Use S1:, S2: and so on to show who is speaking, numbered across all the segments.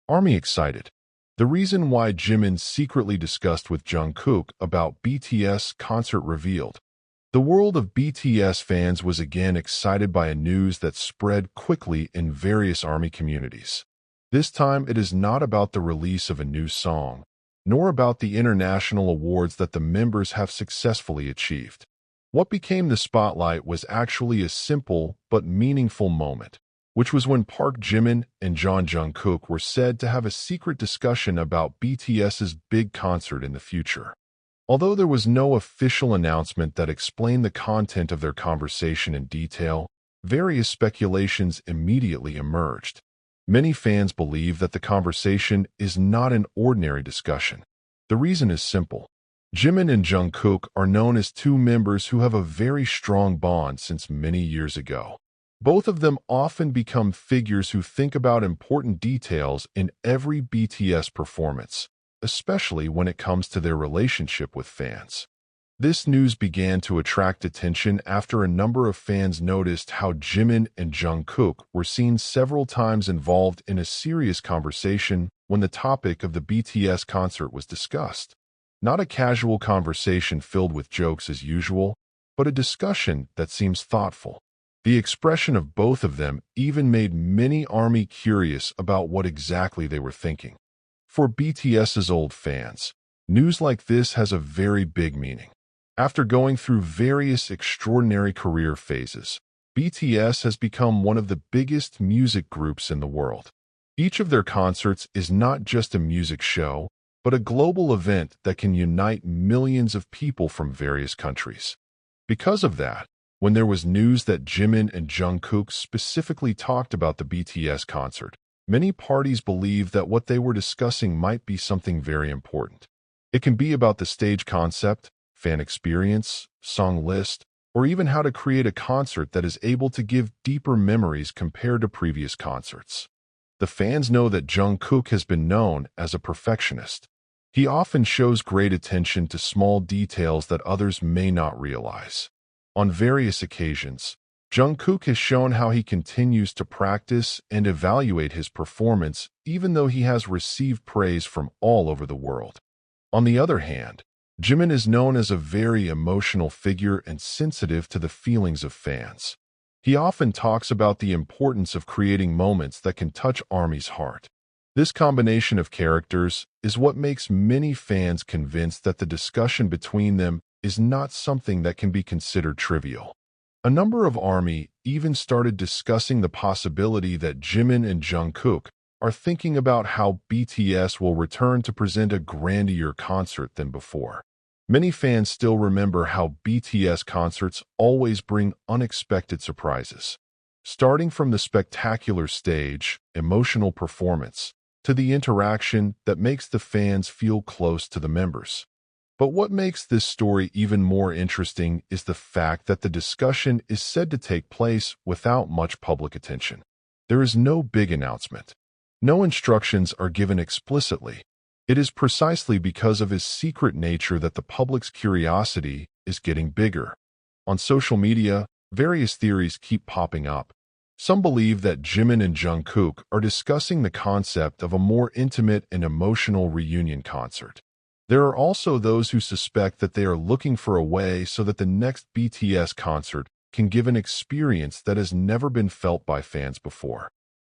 S1: ARMY excited. The reason why Jimin secretly discussed with Jungkook about BTS concert revealed. The world of BTS fans was again excited by a news that spread quickly in various ARMY communities. This time it is not about the release of a new song, nor about the international awards that the members have successfully achieved. What became the spotlight was actually a simple but meaningful moment, which was when Park Jimin and Jungkook were said to have a secret discussion about BTS's big concert in the future. Although there was no official announcement that explained the content of their conversation in detail, various speculations immediately emerged. Many fans believe that the conversation is not an ordinary discussion. The reason is simple. Jimin and Jungkook are known as two members who have a very strong bond since many years ago. Both of them often become figures who think about important details in every BTS performance, especially when it comes to their relationship with fans. This news began to attract attention after a number of fans noticed how Jimin and Jungkook were seen several times involved in a serious conversation when the topic of the BTS concert was discussed. Not a casual conversation filled with jokes as usual, but a discussion that seems thoughtful. The expression of both of them even made many ARMY curious about what exactly they were thinking. For BTS's old fans, news like this has a very big meaning. After going through various extraordinary career phases, BTS has become one of the biggest music groups in the world. Each of their concerts is not just a music show, but a global event that can unite millions of people from various countries. Because of that, when there was news that Jimin and Jungkook specifically talked about the BTS concert, many parties believed that what they were discussing might be something very important. It can be about the stage concept, fan experience, song list, or even how to create a concert that is able to give deeper memories compared to previous concerts. The fans know that Jungkook has been known as a perfectionist. He often shows great attention to small details that others may not realize. On various occasions, Jungkook has shown how he continues to practice and evaluate his performance even though he has received praise from all over the world. On the other hand, Jimin is known as a very emotional figure and sensitive to the feelings of fans. He often talks about the importance of creating moments that can touch ARMY's heart. This combination of characters is what makes many fans convinced that the discussion between them is not something that can be considered trivial. A number of ARMY even started discussing the possibility that Jimin and Jungkook are thinking about how BTS will return to present a grander concert than before. Many fans still remember how BTS concerts always bring unexpected surprises. Starting from the spectacular stage, emotional performance, to the interaction that makes the fans feel close to the members. But what makes this story even more interesting is the fact that the discussion is said to take place without much public attention. There is no big announcement. No instructions are given explicitly. It is precisely because of his secret nature that the public's curiosity is getting bigger. On social media, various theories keep popping up. Some believe that Jimin and Jungkook are discussing the concept of a more intimate and emotional reunion concert. There are also those who suspect that they are looking for a way so that the next BTS concert can give an experience that has never been felt by fans before.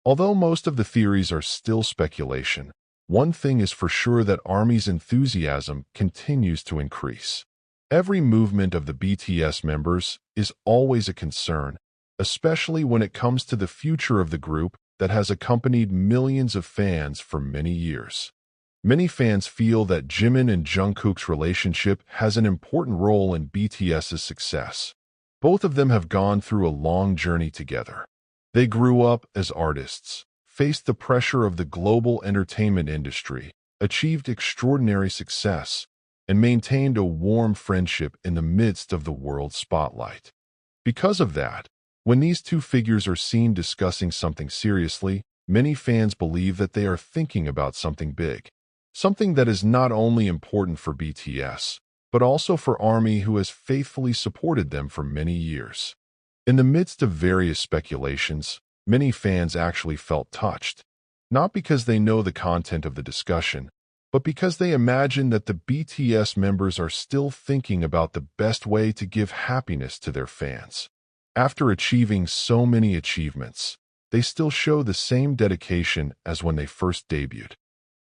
S1: Although most of the theories are still speculation, one thing is for sure that ARMY's enthusiasm continues to increase. Every movement of the BTS members is always a concern, especially when it comes to the future of the group that has accompanied millions of fans for many years. Many fans feel that Jimin and Jungkook's relationship has an important role in BTS's success. Both of them have gone through a long journey together. They grew up as artists, faced the pressure of the global entertainment industry, achieved extraordinary success, and maintained a warm friendship in the midst of the world's spotlight. Because of that, when these two figures are seen discussing something seriously, many fans believe that they are thinking about something big. Something that is not only important for BTS, but also for ARMY, who has faithfully supported them for many years. In the midst of various speculations, many fans actually felt touched. not because they know the content of the discussion, but because they imagine that the BTS members are still thinking about the best way to give happiness to their fans. After achieving so many achievements, they still show the same dedication as when they first debuted.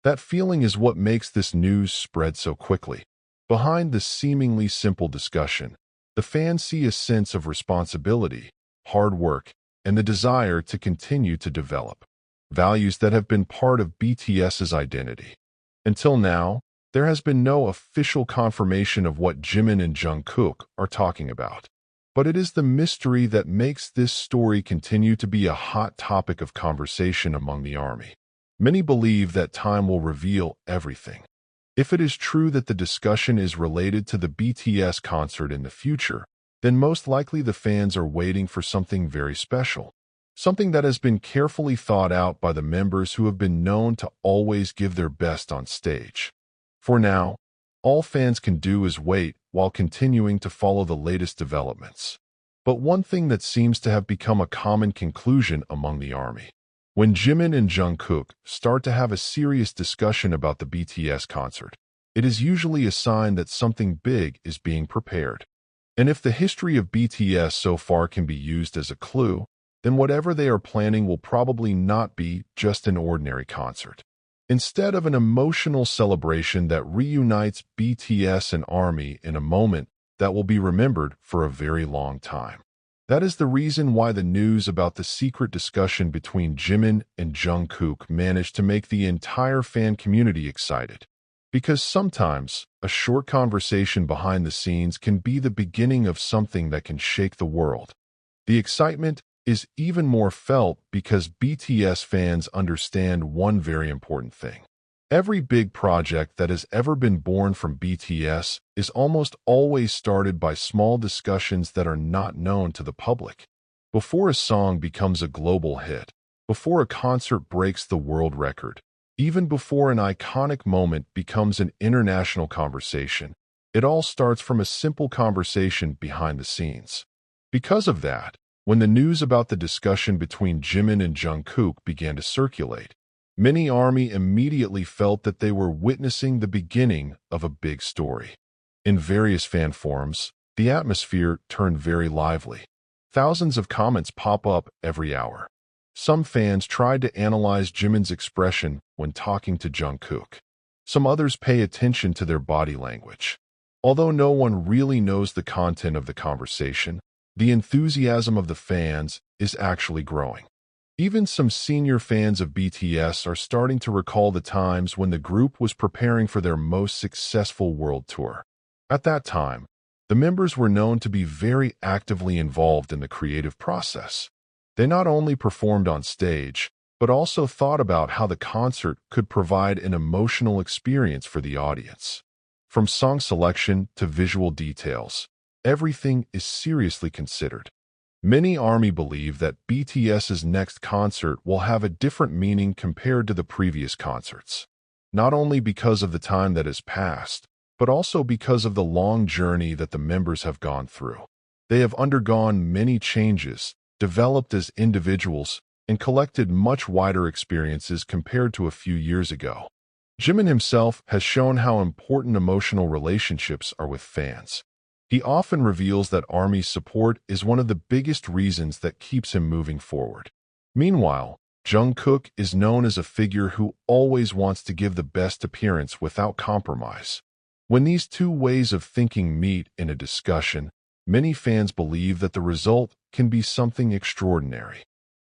S1: That feeling is what makes this news spread so quickly. Behind the seemingly simple discussion, the fans see a sense of responsibility, hard work, and the desire to continue to develop values that have been part of BTS's identity. Until now, there has been no official confirmation of what Jimin and Jungkook are talking about. But it is the mystery that makes this story continue to be a hot topic of conversation among the ARMY. Many believe that time will reveal everything. If it is true that the discussion is related to the BTS concert in the future, then most likely the fans are waiting for something very special. Something that has been carefully thought out by the members who have been known to always give their best on stage. For now, all fans can do is wait while continuing to follow the latest developments. But one thing that seems to have become a common conclusion among the ARMY: when Jimin and Jungkook start to have a serious discussion about the BTS concert, it is usually a sign that something big is being prepared. And if the history of BTS so far can be used as a clue, then whatever they are planning will probably not be just an ordinary concert. Instead of an emotional celebration that reunites BTS and ARMY in a moment that will be remembered for a very long time. That is the reason why the news about the secret discussion between Jimin and Jungkook managed to make the entire fan community excited. Because sometimes, a short conversation behind the scenes can be the beginning of something that can shake the world. The excitement is even more felt because BTS fans understand one very important thing. Every big project that has ever been born from BTS is almost always started by small discussions that are not known to the public. Before a song becomes a global hit, before a concert breaks the world record, even before an iconic moment becomes an international conversation, it all starts from a simple conversation behind the scenes. Because of that, when the news about the discussion between Jimin and Jungkook began to circulate, many ARMY immediately felt that they were witnessing the beginning of a big story. In various fan forums, the atmosphere turned very lively. Thousands of comments pop up every hour. Some fans tried to analyze Jimin's expression when talking to Jungkook. Some others pay attention to their body language. Although no one really knows the content of the conversation, the enthusiasm of the fans is actually growing. Even some senior fans of BTS are starting to recall the times when the group was preparing for their most successful world tour. At that time, the members were known to be very actively involved in the creative process. They not only performed on stage, but also thought about how the concert could provide an emotional experience for the audience. From song selection to visual details, everything is seriously considered. Many ARMY believe that BTS's next concert will have a different meaning compared to the previous concerts, not only because of the time that has passed, but also because of the long journey that the members have gone through. They have undergone many changes, developed as individuals, and collected much wider experiences compared to a few years ago. Jimin himself has shown how important emotional relationships are with fans. He often reveals that ARMY's support is one of the biggest reasons that keeps him moving forward. Meanwhile, Jungkook is known as a figure who always wants to give the best appearance without compromise. When these two ways of thinking meet in a discussion, many fans believe that the result can be something extraordinary.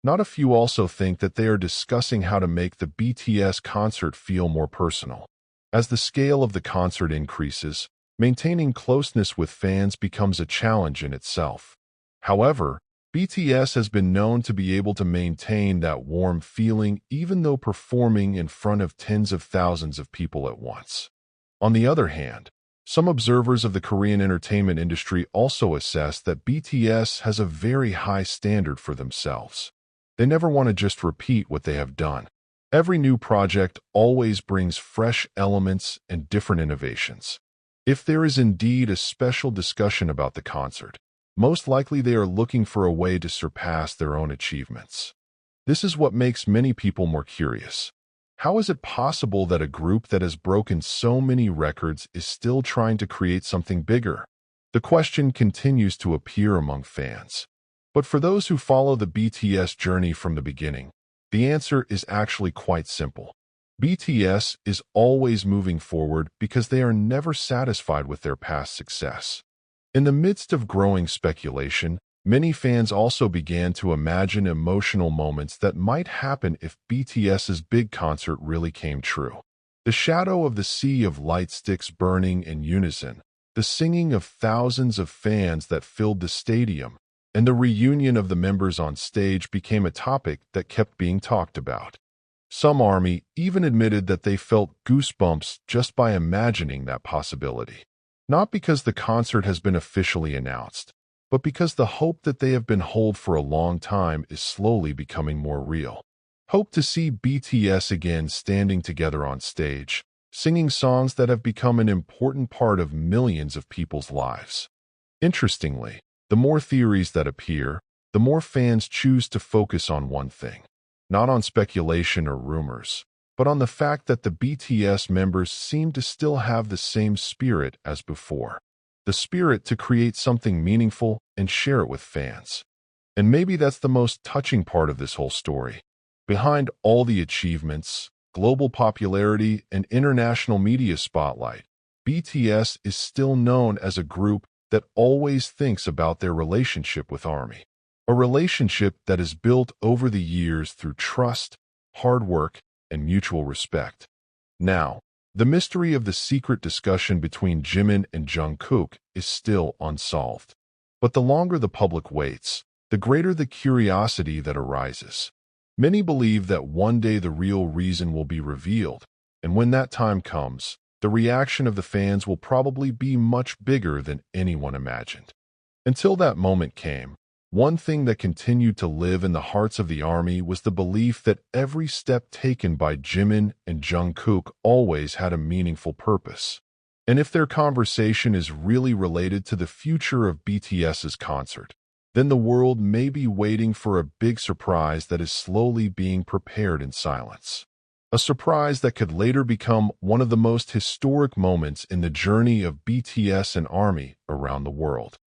S1: Not a few also think that they are discussing how to make the BTS concert feel more personal. As the scale of the concert increases, maintaining closeness with fans becomes a challenge in itself. However, BTS has been known to be able to maintain that warm feeling even though performing in front of tens of thousands of people at once. On the other hand, some observers of the Korean entertainment industry also assess that BTS has a very high standard for themselves. They never want to just repeat what they have done. Every new project always brings fresh elements and different innovations. If there is indeed a special discussion about the concert, most likely they are looking for a way to surpass their own achievements. This is what makes many people more curious. How is it possible that a group that has broken so many records is still trying to create something bigger? The question continues to appear among fans. But for those who follow the BTS journey from the beginning, the answer is actually quite simple. BTS is always moving forward because they are never satisfied with their past success. In the midst of growing speculation, many fans also began to imagine emotional moments that might happen if BTS's big concert really came true. The shadow of the sea of light sticks burning in unison, the singing of thousands of fans that filled the stadium, and the reunion of the members on stage became a topic that kept being talked about. Some ARMY even admitted that they felt goosebumps just by imagining that possibility. Not because the concert has been officially announced, but because the hope that they have been held for a long time is slowly becoming more real. Hope to see BTS again standing together on stage, singing songs that have become an important part of millions of people's lives. Interestingly, the more theories that appear, the more fans choose to focus on one thing. Not on speculation or rumors, but on the fact that the BTS members seem to still have the same spirit as before. The spirit to create something meaningful and share it with fans. And maybe that's the most touching part of this whole story. Behind all the achievements, global popularity, and international media spotlight, BTS is still known as a group that always thinks about their relationship with ARMY. A relationship that is built over the years through trust, hard work, and mutual respect. Now, the mystery of the secret discussion between Jimin and Jungkook is still unsolved. But the longer the public waits, the greater the curiosity that arises. Many believe that one day the real reason will be revealed, and when that time comes, the reaction of the fans will probably be much bigger than anyone imagined. Until that moment came, one thing that continued to live in the hearts of the ARMY was the belief that every step taken by Jimin and Jungkook always had a meaningful purpose. And if their conversation is really related to the future of BTS's concert, then the world may be waiting for a big surprise that is slowly being prepared in silence. A surprise that could later become one of the most historic moments in the journey of BTS and ARMY around the world.